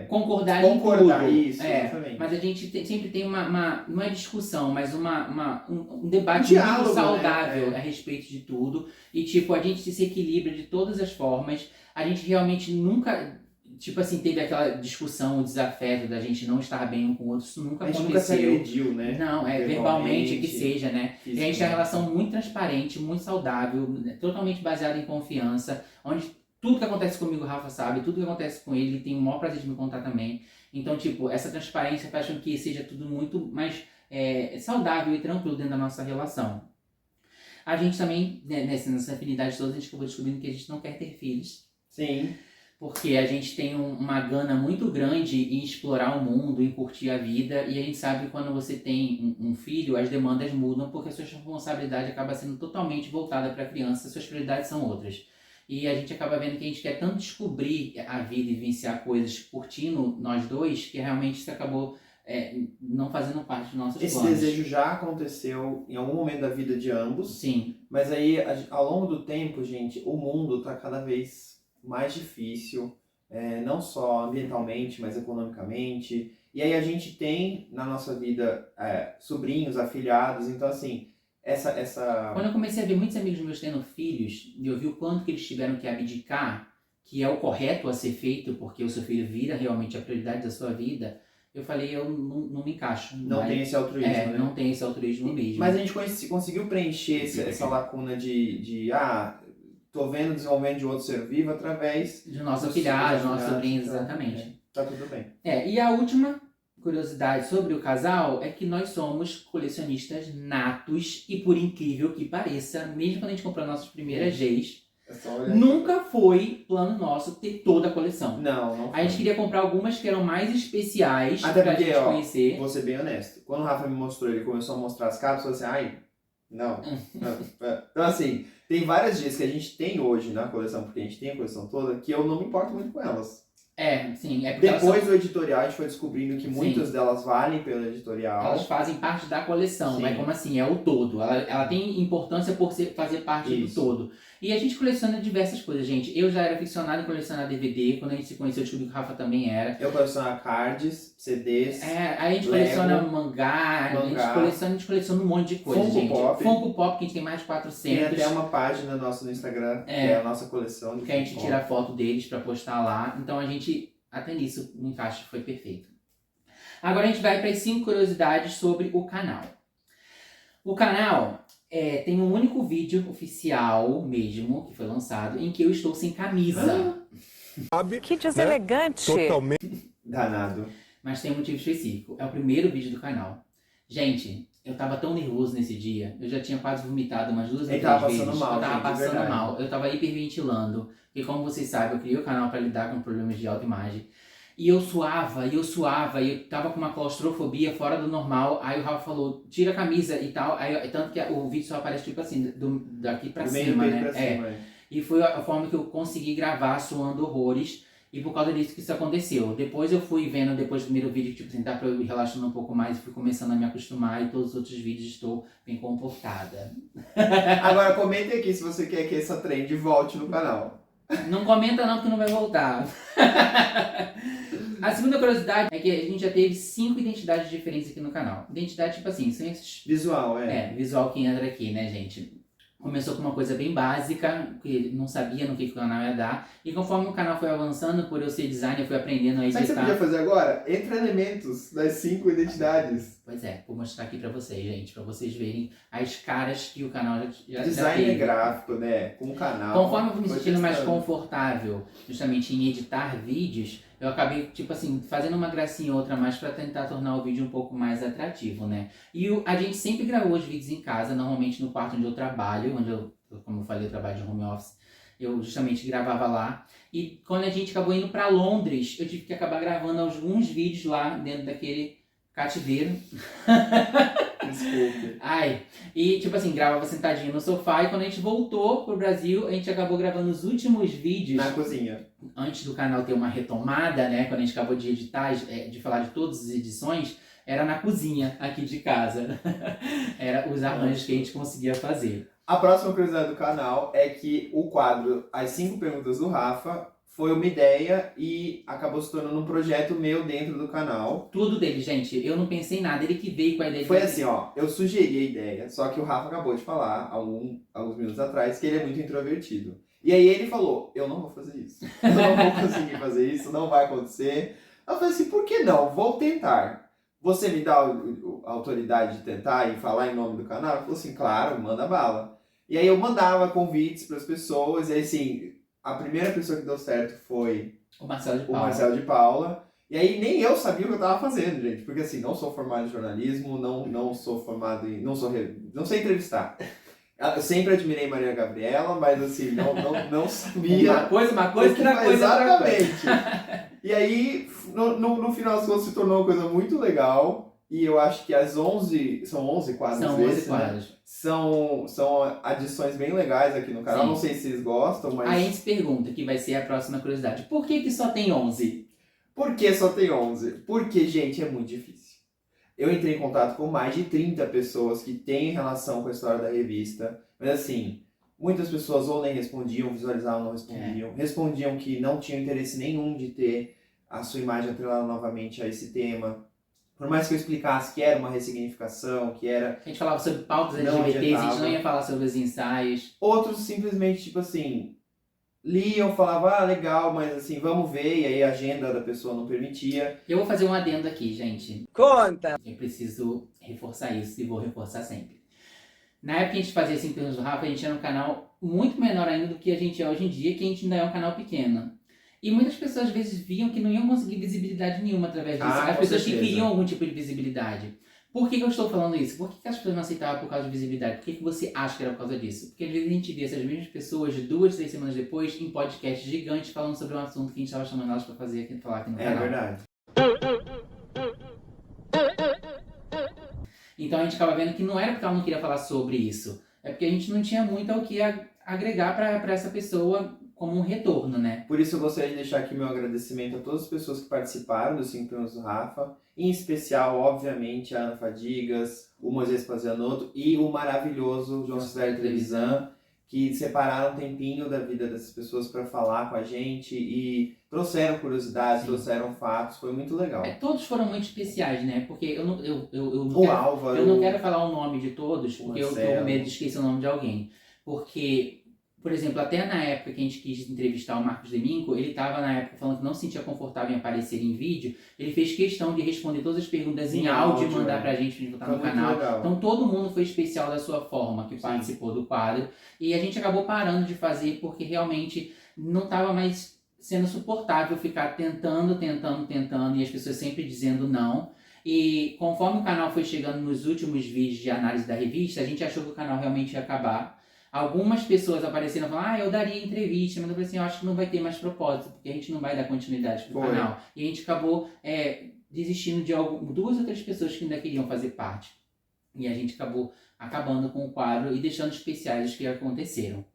Concordar concordar, em tudo. isso, exatamente. Mas a gente sempre tem uma não é discussão, mas um debate Um diálogo, muito saudável né? a respeito de tudo. E tipo, a gente se equilibra de todas as formas. A gente realmente nunca, tipo assim, teve aquela discussão, o desafeto da gente não estar bem um com o outro. Isso nunca A gente nunca se aconteceu. agrediu, né? Não, verbalmente que seja, né? E a gente tem uma relação muito transparente, muito saudável, né? Totalmente baseada em confiança, onde tudo que acontece comigo o Rafa sabe, tudo que acontece com ele tem o maior prazer de me contar também. Então, tipo, essa transparência faz com que seja tudo muito mais saudável e tranquilo dentro da nossa relação. A gente também, né, nessa afinidade toda, a gente acabou descobrindo que a gente não quer ter filhos. Sim. Porque a gente tem uma gana muito grande em explorar o mundo, em curtir a vida. E a gente sabe que quando você tem um filho, as demandas mudam, porque a sua responsabilidade acaba sendo totalmente voltada para a criança, suas prioridades são outras. E a gente acaba vendo que a gente quer tanto descobrir a vida e vivenciar coisas curtindo nós dois, que realmente isso acabou não fazendo parte dos nossos Esse planos. desejo já aconteceu em algum momento da vida de ambos. Sim. Mas aí, ao longo do tempo, gente, o mundo tá cada vez mais difícil. Não só ambientalmente, mas economicamente. E aí a gente tem na nossa vida sobrinhos, afilhados. Então, assim, essa... Quando eu comecei a ver muitos amigos meus tendo filhos, e eu vi o quanto que eles tiveram que abdicar, que é o correto a ser feito, porque o seu filho vira realmente a prioridade da sua vida, eu falei, eu não me encaixo. Não tem esse altruísmo, né? Não tem esse altruísmo mesmo. Mas a gente conseguiu preencher essa lacuna de tô vendo o desenvolvimento de outro ser vivo através... De nossos dos afilhados, filhos, nossos sobrinhos, então, exatamente. Tá tudo bem. E a última curiosidade sobre o casal é que nós somos colecionistas natos e, por incrível que pareça, mesmo quando a gente comprou nossas primeiras Gs, É só olhar. nunca foi plano nosso ter toda a coleção. Não A gente queria comprar algumas que eram mais especiais Até pra porque, gente conhecer. Vou ser bem honesto. Quando o Rafa me mostrou, ele começou a mostrar as capas, eu falei assim, não. Então, assim, tem várias Gs que a gente tem hoje na coleção, porque a gente tem a coleção toda, que eu não me importo muito com elas. Sim, é porque Depois do editorial, a gente foi descobrindo que Sim. muitas delas valem pelo editorial. elas fazem parte da coleção, Sim. mas como assim, é o todo. Ela tem importância por fazer parte Isso. do todo. E a gente coleciona diversas coisas, gente. Eu já era aficionado em colecionar DVD, quando a gente se conheceu, eu descobri que o Rafa também era. Eu coleciono cards, CDs, A gente Lego, coleciona mangá, a gente coleciona um monte de coisa, Funko gente. Pop. Funko Pop, que a gente tem mais de 400. tem até uma página nossa no Instagram, que é a nossa coleção de que a gente Funko tira Pop. foto deles pra postar lá. Então a gente, até nisso, o encaixe foi perfeito. Agora a gente vai para as 5 curiosidades sobre o canal. O canal tem um único vídeo oficial mesmo, que foi lançado, em que eu estou sem camisa. Que deselegante. Danado. Mas tem um motivo específico. É o primeiro vídeo do canal. Gente, eu tava tão nervoso nesse dia. Eu já tinha quase vomitado umas 2 ou 3 Ele tava vezes. passando mal, eu tava gente, de passando verdade. mal. Eu tava hiperventilando. Porque como vocês sabem, eu criei o canal para lidar com problemas de autoimagem. E eu suava, e eu tava com uma claustrofobia fora do normal. Aí o Rafa falou, tira a camisa e tal. Tanto que o vídeo só aparece tipo assim, daqui pra Do meio do cima, peito né? pra cima, E foi a forma que eu consegui gravar suando horrores. E por causa disso que isso aconteceu. Depois eu fui vendo, depois do primeiro vídeo, tipo assim, dá pra eu ir relaxando um pouco mais. Fui começando a me acostumar e todos os outros vídeos estou bem comportada. Agora comente aqui se você quer que essa trend volte no canal. Não comenta não, que não vai voltar. A segunda curiosidade é que a gente já teve 5 identidades diferentes aqui no canal. Identidade, tipo assim, são esses... Visual, visual que entra aqui, né, gente? Começou com uma coisa bem básica, que não sabia no que o canal ia dar. E conforme o canal foi avançando, por eu ser designer, eu fui aprendendo a Sabe o que você editar. podia fazer agora? Entre elementos das 5 identidades. Pois é, vou mostrar aqui pra vocês, gente, pra vocês verem as caras que o canal já Design teve. gráfico, né? Com o canal. Conforme eu fui me Foi sentindo mais testando. confortável, justamente em editar vídeos, eu acabei, tipo assim, fazendo uma gracinha ou outra mais pra tentar tornar o vídeo um pouco mais atrativo, né? E a gente sempre gravou os vídeos em casa, normalmente no quarto onde eu trabalho, como eu falei, eu trabalho de home office. Eu justamente gravava lá. E quando a gente acabou indo pra Londres, eu tive que acabar gravando alguns vídeos lá dentro daquele cativeiro. Desculpe. Ai, e tipo assim, gravava sentadinho no sofá. E quando a gente voltou pro Brasil, a gente acabou gravando os últimos vídeos. Na cozinha. Antes do canal ter uma retomada, né? Quando a gente acabou de editar, de falar de todas as edições, era na cozinha aqui de casa. Era os arranjos que a gente conseguia fazer. A próxima curiosidade do canal é que o quadro As 5 Perguntas do Rafa foi uma ideia e acabou se tornando um projeto meu dentro do canal. Tudo dele, gente. Eu não pensei em nada. Ele que veio com a ideia. Foi assim, ó, eu sugeri a ideia, só que o Rafa acabou de falar alguns minutos atrás que ele é muito introvertido. E aí ele falou, eu não vou fazer isso. Eu não vou conseguir fazer isso, não vai acontecer. Eu falei assim, por que não? Vou tentar. Você me dá a autoridade de tentar e falar em nome do canal? Ele falou assim, claro, manda bala. E aí eu mandava convites para as pessoas, e aí assim, a primeira pessoa que deu certo foi O Marcelo de o Paula. Marcelo de Paula. E aí nem eu sabia o que eu tava fazendo, gente. Porque assim, não sou formado em jornalismo, não sou formado em... Não sei entrevistar. Eu sempre admirei Maria Gabriela, mas assim, não sabia... Uma coisa, outra coisa, exatamente. E aí, no final das contas, se tornou uma coisa muito legal. E eu acho que as 11... São 11 quadros São 11 desses, quadros. né? São adições bem legais aqui no canal. Sim. Não sei se vocês gostam, mas... Aí a gente pergunta, que vai ser a próxima curiosidade. Por que só tem 11? Por que só tem 11? Porque, gente, é muito difícil. Eu entrei em contato com mais de 30 pessoas que têm relação com a história da revista. Mas assim, muitas pessoas ou nem respondiam, visualizavam, não respondiam. Respondiam que não tinham interesse nenhum de ter a sua imagem atrelada novamente a esse tema. Por mais que eu explicasse que era uma ressignificação, que era... A gente falava sobre pautas Não LGBTs, a gente adiantava. não ia falar sobre os ensaios. Outros simplesmente, tipo assim, liam, falavam, ah, legal, mas assim, vamos ver. E aí a agenda da pessoa não permitia. Eu vou fazer um adendo aqui, gente. Conta! Eu preciso reforçar isso e vou reforçar sempre. Na época que a gente fazia 5 Perguntas do Rafa, a gente era um canal muito menor ainda do que a gente é hoje em dia, que a gente ainda é um canal pequeno. E muitas pessoas às vezes viam que não iam conseguir visibilidade nenhuma através disso. Ah, As com pessoas que certeza. queriam algum tipo de visibilidade. Por que eu estou falando isso? Por que as pessoas não aceitavam por causa de visibilidade? Por que você acha que era por causa disso? Porque às vezes a gente via essas mesmas pessoas 2, 3 semanas depois em podcasts gigantes falando sobre um assunto que a gente estava chamando elas para falar aqui no É canal. verdade. Então a gente acaba vendo que não era porque ela não queria falar sobre isso. É porque a gente não tinha muito ao que agregar para essa pessoa como um retorno, né? Por isso eu gostaria de deixar aqui meu agradecimento a todas as pessoas que participaram dos 5 Perguntas do Rafa. Em especial, obviamente, a Ana Fadigas, o Moisés Pazianotto e o maravilhoso João César Trevisan, que separaram um tempinho da vida dessas pessoas para falar com a gente e trouxeram curiosidades, Sim. trouxeram fatos. Foi muito legal. Todos foram muito especiais, né? Porque eu não O quero... Álvaro... Eu não quero falar o nome de todos, porque eu tô Marcelo. com medo de esquecer o nome de alguém. Porque, por exemplo, até na época que a gente quis entrevistar o Marcos Deminco, ele estava na época falando que não se sentia confortável em aparecer em vídeo, ele fez questão de responder todas as perguntas em áudio e mandar pra gente botar Foi no muito canal. legal. Então todo mundo foi especial da sua forma que Sim. participou do quadro. E a gente acabou parando de fazer porque realmente não estava mais sendo suportável ficar tentando e as pessoas sempre dizendo não. E conforme o canal foi chegando nos últimos vídeos de análise da revista, a gente achou que o canal realmente ia acabar. Algumas pessoas apareceram e falaram, eu daria entrevista, mas eu falei assim, eu acho que não vai ter mais propósito, porque a gente não vai dar continuidade pro Foi. canal. E a gente acabou desistindo de 2 ou 3 pessoas que ainda queriam fazer parte. E a gente acabou acabando com o quadro e deixando especiais os que aconteceram.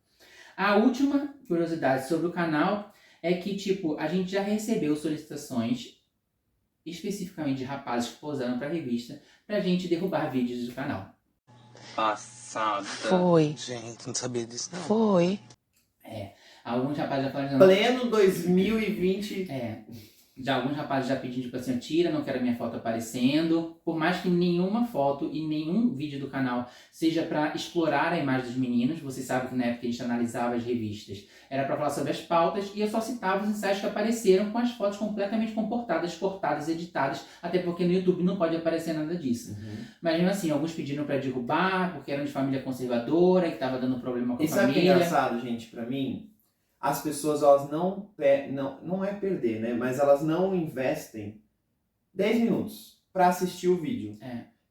A última curiosidade sobre o canal é que, tipo, a gente já recebeu solicitações, especificamente de rapazes que posaram pra revista, pra gente derrubar vídeos do canal. Passada. Foi. Gente, não sabia disso não. Foi. Alguns rapazes já falaram... Pleno 2020... Já alguns rapazes já pedindo, tipo assim, tira, não quero minha foto aparecendo. Por mais que nenhuma foto e nenhum vídeo do canal seja para explorar a imagem dos meninos, você sabe que na época a gente analisava as revistas, era para falar sobre as pautas e eu só citava os ensaios que apareceram com as fotos completamente comportadas, cortadas, editadas, até porque no YouTube não pode aparecer nada disso. Mas mesmo assim, alguns pediram para derrubar, porque eram de família conservadora, que estava dando problema com a E sabe o que é família. engraçado, gente, pra mim? As pessoas, elas não é perder, né? Mas elas não investem 10 minutos pra assistir o vídeo.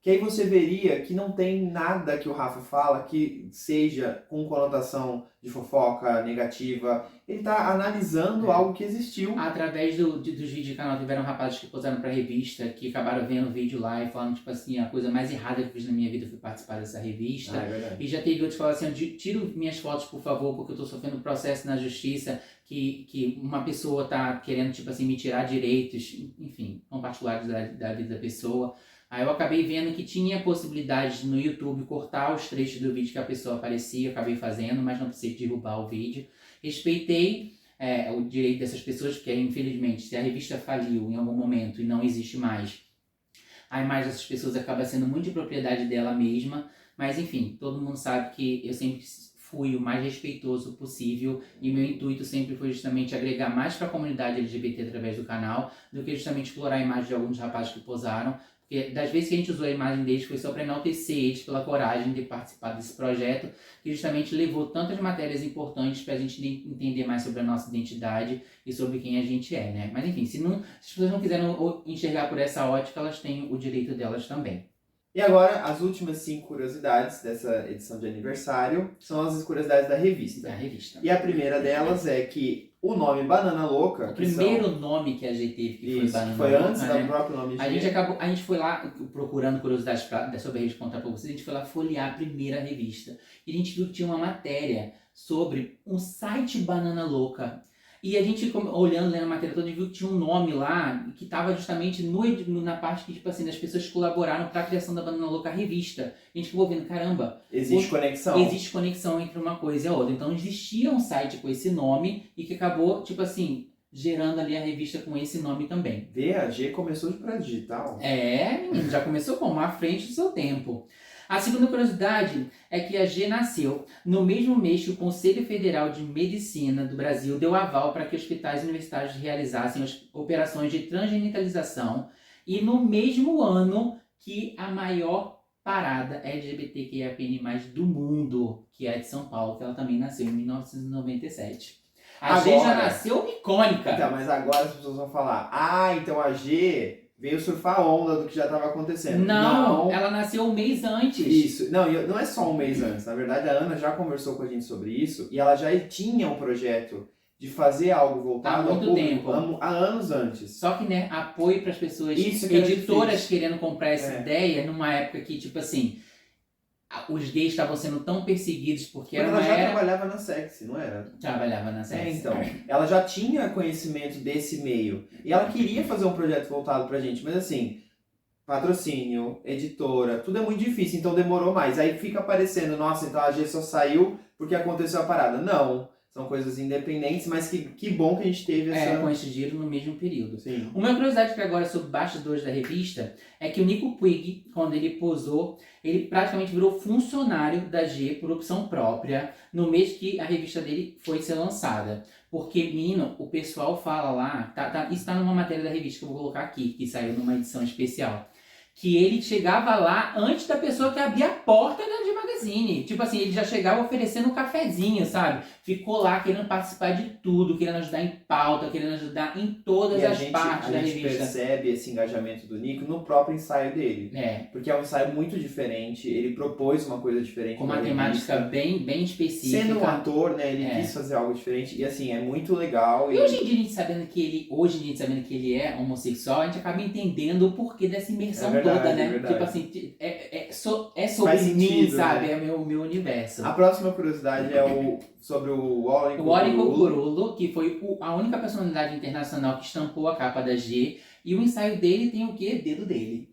que aí você veria que não tem nada que o Rafa fala que seja com conotação de fofoca negativa. Ele tá analisando algo que existiu. Através dos vídeos do canal, tiveram rapazes que posaram pra revista, que acabaram vendo o vídeo lá e falando, tipo assim, a coisa mais errada que eu fiz na minha vida foi participar dessa revista. É verdade. E já teve outros que falaram assim, tiro minhas fotos, por favor, porque eu tô sofrendo processo na justiça, que uma pessoa tá querendo, tipo assim, me tirar direitos, enfim, com particulares da vida da pessoa. Aí eu acabei vendo que tinha possibilidade no YouTube cortar os trechos do vídeo que a pessoa aparecia, eu acabei fazendo, mas não precisei derrubar o vídeo. Respeitei o direito dessas pessoas, porque infelizmente, se a revista faliu em algum momento e não existe mais, a imagem dessas pessoas acaba sendo muito de propriedade dela mesma, mas enfim, todo mundo sabe que eu sempre fui o mais respeitoso possível e meu intuito sempre foi justamente agregar mais para a comunidade LGBT através do canal do que justamente explorar a imagem de alguns rapazes que posaram. Porque das vezes que a gente usou a imagem deles foi só para enaltecer eles pela coragem de participar desse projeto, que justamente levou tantas matérias importantes para a gente entender mais sobre a nossa identidade e sobre quem a gente é, né? Mas enfim, se as pessoas não quiserem enxergar por essa ótica, elas têm o direito delas também. E agora, as últimas 5 curiosidades dessa edição de aniversário são as curiosidades da revista. Da revista. E a primeira delas é que o nome Banana Louca... O primeiro nome que a G teve, que foi Banana foi Louca, antes do próprio nome a gente foi lá procurando curiosidades sobre a revista, contar pra vocês, a gente foi lá folhear a primeira revista. E a gente viu que tinha uma matéria sobre um site Banana Louca. E a gente, lendo a matéria toda, viu que tinha um nome lá que estava justamente na parte que, tipo assim, as pessoas colaboraram para a criação da Banana Louca revista. A gente ficou vendo, caramba... Existe conexão. Existe conexão entre uma coisa e a outra. Então existia um site com esse nome e que acabou, tipo assim, gerando ali a revista com esse nome também. A G começou de pra digital. Menino, já começou como? À frente do seu tempo. A segunda curiosidade é que a G nasceu no mesmo mês que o Conselho Federal de Medicina do Brasil deu aval para que hospitais universitários realizassem as operações de transgenitalização e no mesmo ano que a maior parada LGBTQIAPN+, do mundo, que é a de São Paulo, que ela também nasceu em 1997. A G já nasceu icônica. Então, mas agora as pessoas vão falar, então a G... veio surfar a onda do que já estava acontecendo. Não, ela nasceu um mês antes. Isso, não é só um mês antes. Na verdade, a Ana já conversou com a gente sobre isso e ela já tinha um projeto de fazer algo voltado ao público há anos antes. Só que, né, apoio para as pessoas, Isso editoras querendo comprar essa ideia, numa época que, tipo assim, os gays estavam sendo tão perseguidos porque ela já trabalhava na Sexy, não era? Trabalhava na Sexy. Então, ela já tinha conhecimento desse meio. E ela queria fazer um projeto voltado pra gente, mas assim, patrocínio, editora, tudo é muito difícil, então demorou mais. Aí fica parecendo, nossa, então a G só saiu porque aconteceu a parada. Não, são coisas independentes, mas que bom que a gente teve essa... coincidiram no mesmo período. Sim. Uma curiosidade que agora sobre bastidores da revista é que o Nico Puig, quando ele posou, ele praticamente virou funcionário da G por opção própria no mês que a revista dele foi ser lançada. Porque, menino, o pessoal fala lá, isso tá numa matéria da revista que eu vou colocar aqui, que saiu numa edição especial, que ele chegava lá antes da pessoa que abria a porta da G Magazine. Tipo assim, ele já chegava oferecendo um cafezinho, sabe? Ficou lá querendo participar de tudo, querendo ajudar em pauta, querendo ajudar em todas as partes da revista. A gente percebe esse engajamento do Nico no próprio ensaio dele. Porque é um ensaio muito diferente, ele propôs uma coisa diferente. Com uma temática bem específica. Sendo um ator, né, ele quis fazer algo diferente e assim, é muito legal. E hoje em dia, a gente sabendo que ele é homossexual, a gente acaba entendendo o porquê dessa imersão toda, né? Tipo assim, é sobre mim, sabe? É o meu universo. A próxima curiosidade é sobre o Warren Cucurulo, que foi a única personalidade internacional que estampou a capa da G. E o ensaio dele tem o quê? Dedo dele.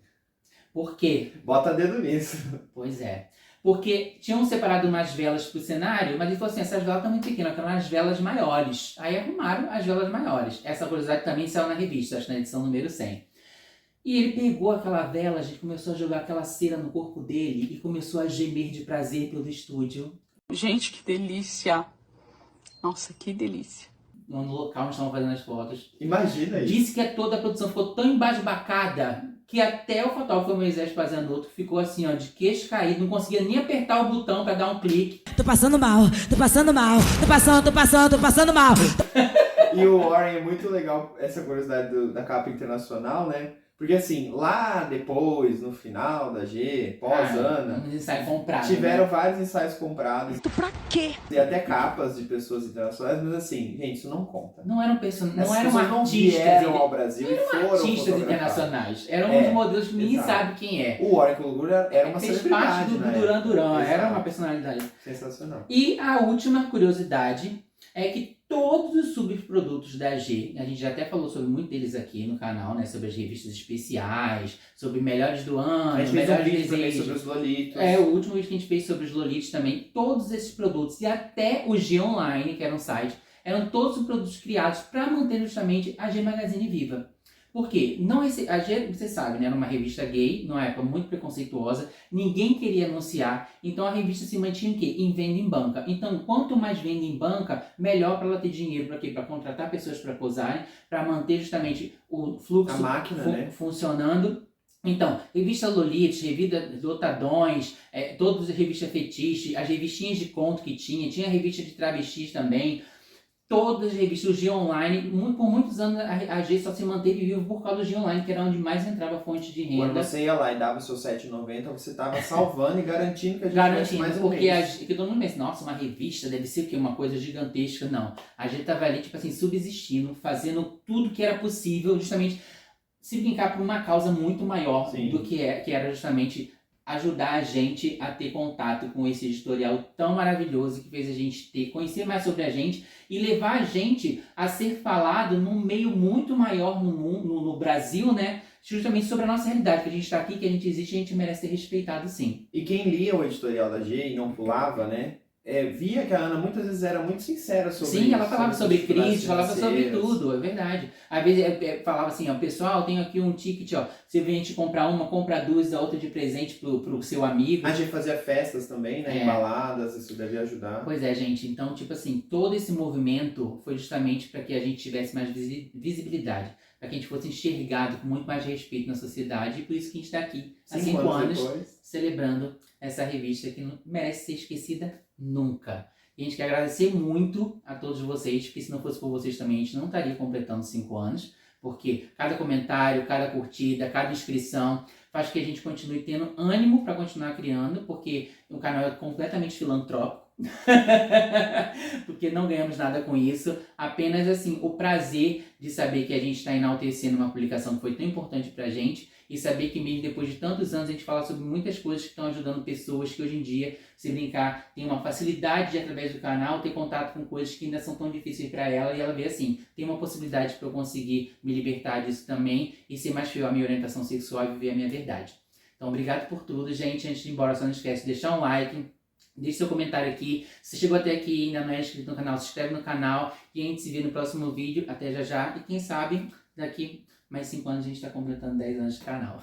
Por quê? Bota dedo nisso. Pois é. Porque tinham separado umas velas pro cenário, mas ele falou assim, essas velas estão muito pequenas, eu quero umas velas maiores. Aí arrumaram as velas maiores. Essa curiosidade também saiu na revista, acho que na edição número 100. E ele pegou aquela vela, a gente começou a jogar aquela cera no corpo dele e começou a gemer de prazer pelo estúdio. Gente, que delícia! Nossa, que delícia! No local onde estavam fazendo as fotos. Imagina isso. Disse que toda a produção ficou tão embasbacada que até o fotógrafo Moisés Fazendo ficou assim, ó, de queixo caído, não conseguia nem apertar o botão pra dar um clique. Tô passando mal, tô passando mal, tô passando mal. E o Warren é muito legal, essa curiosidade da capa internacional, né? Porque assim, lá depois, no final da G, pós-Ana, um ensaio comprado, tiveram né? vários ensaios comprados. Pra quê? E até capas de pessoas internacionais, mas assim, gente, isso não conta. Não eram Essas eram pessoas não artistas, vieram ao Brasil e foram artistas fotografadas. internacionais. Eram É, uns modelos que ninguém exato. sabe quem é. O Warren Coogler era uma Fez celebridade, parte do né? Duran Duran, era Exato. uma personalidade. Sensacional. E a última curiosidade é que todos os subprodutos da G, a gente já até falou sobre muito deles aqui no canal, né? Sobre as revistas especiais, sobre melhores do ano, A gente fez um melhores vídeo também desejos. sobre os Lolitos. É, o último vídeo que a gente fez sobre os Lolitos também, todos esses produtos e até o G Online, que era um site, eram todos os produtos criados para manter justamente a G Magazine viva. Por quê? A G, você sabe, né, era uma revista gay, numa época muito preconceituosa, ninguém queria anunciar, então a revista se mantinha em quê? Em venda em banca. Então, quanto mais venda em banca, melhor para ela ter dinheiro para quê? Para contratar pessoas para posarem, para manter justamente o fluxo A máquina, né? funcionando. Então, revista Lolitos, revista Lotadões, todas as revistas fetiche, as revistinhas de conto que tinha a revista de travestis também, todas as revistas, o G Online, por muitos anos a G só se manteve vivo por causa do G Online, que era onde mais entrava fonte de renda. Quando você ia lá e dava o seu R$7,90, você estava salvando e garantindo que a gente tivesse mais um porque mês. porque todo mundo pensa, nossa, uma revista deve ser o quê? Uma coisa gigantesca. Não, a G tava ali, tipo assim, subsistindo, fazendo tudo que era possível, justamente se brincar por uma causa muito maior Sim. do que era justamente ajudar a gente a ter contato com esse editorial tão maravilhoso que fez a gente conhecer mais sobre a gente e levar a gente a ser falado num meio muito maior no mundo, no Brasil, né? Justamente sobre a nossa realidade, que a gente está aqui, que a gente existe e a gente merece ser respeitado, sim. E quem lia o editorial da G e não pulava, né? Via que a Ana muitas vezes era muito sincera sobre Sim, isso. ela falava sobre crise, falava sobre financeiras. tudo, é verdade. Às vezes falava assim, ó, pessoal, tenho aqui um ticket, ó, você vem te comprar uma, compra duas, dá outra de presente pro seu amigo. A gente fazia festas também, né? Embaladas, isso deve ajudar. Pois é, gente, então, tipo assim, todo esse movimento foi justamente para que a gente tivesse mais visibilidade, para que a gente fosse enxergado com muito mais respeito na sociedade, e por isso que a gente está aqui, há 5 anos, depois. celebrando essa revista que não merece ser esquecida nunca. E a gente quer agradecer muito a todos vocês, porque se não fosse por vocês também, a gente não estaria completando 5 anos, porque cada comentário, cada curtida, cada inscrição faz que a gente continue tendo ânimo para continuar criando, porque o canal é completamente filantrópico, porque não ganhamos nada com isso, apenas assim, o prazer de saber que a gente está enaltecendo uma publicação que foi tão importante pra gente, e saber que mesmo depois de tantos anos a gente fala sobre muitas coisas que estão ajudando pessoas que hoje em dia, se brincar, tem uma facilidade de, através do canal, ter contato com coisas que ainda são tão difíceis para ela, e ela vê assim, tem uma possibilidade para eu conseguir me libertar disso também e ser mais fiel à minha orientação sexual e viver a minha verdade. Então, obrigado por tudo, gente. Antes de ir embora, só não esquece de deixar um like, deixe seu comentário aqui. Se chegou até aqui e ainda não é inscrito no canal, se inscreve no canal e a gente se vê no próximo vídeo. Até já já. E quem sabe, daqui mais 5 anos a gente está completando 10 anos de canal.